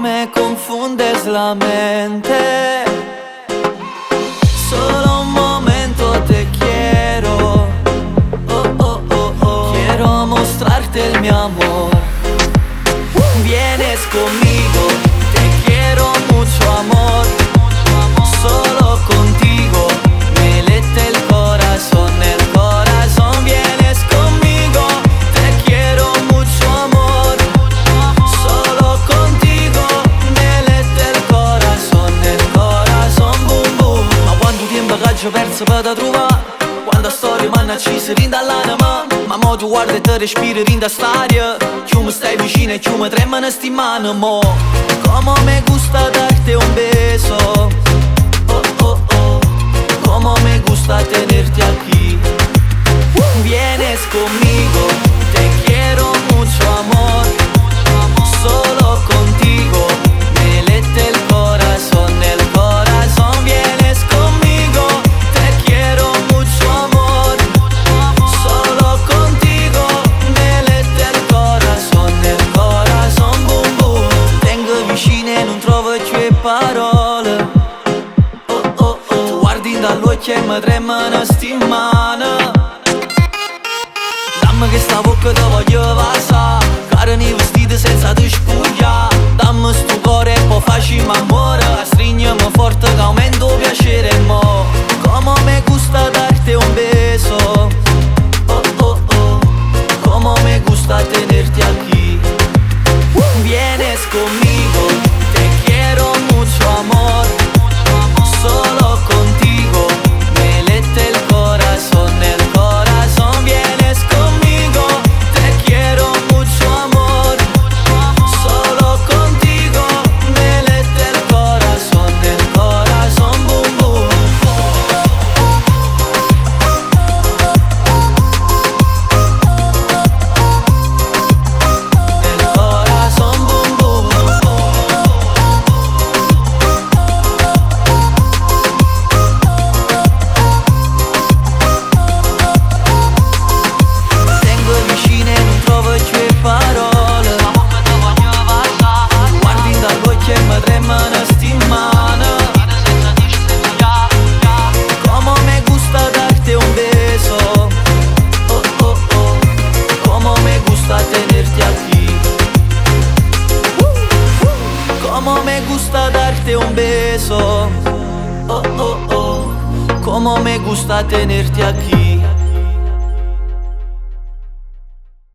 me confundes la mente. Solo un momento te quiero, oh, oh, oh, oh. Quiero mostrarte el mi amor. Vienes conmigo, te quiero mucho amor. Solo contigo me late el corazón, el corazón. Vienes conmigo, te quiero mucho amor. Solo contigo me late el corazón, boom boom. Ma quanto tempo che ci perso per te trovare? Quando storia mi hanno acceso rinda all'anima. Ma mo tu guarda e te respiri rinda st'aria. Più mi stai vicino e più mi tremano sti mani, mo. Como me gusta darte un beso, oh oh oh. Como me gusta tenerte aquí. Vienes conmigo, te quiero mucho amor. Solo contigo me late el corazón, el corazón. Vienes conmigo, te quiero mucho amor. Solo contigo me late el corazón, boom boom. Tengo vicino e non trovo più parole, oh oh oh. Tu guardi dall'occhio e mi tremano sti mani. Dammi che sta bocca te voglio passare, cara nei vestiti senza te spuglia. Dammi sto cuore e poi facciamo amore. Stringiamo forte che aumento piacere mo. Como me gusta darte un beso, oh oh oh. Como me gusta tenerte aquí. Vienes conmigo, te quiero mucho amor. Solo contigo me late el corazón, el corazón. Vienes conmigo, te quiero mucho amor. Solo contigo me late el corazón, boom boom. El corazón, boom boom. Tengo vicino e non trovo più parole. Guardi dall'occhio e mi tremano sti mani. Como me gusta darte un beso, oh oh oh. Como me gusta tenerte aquí. Como me gusta darte un beso, oh oh oh. Como me gusta tenerte aquí.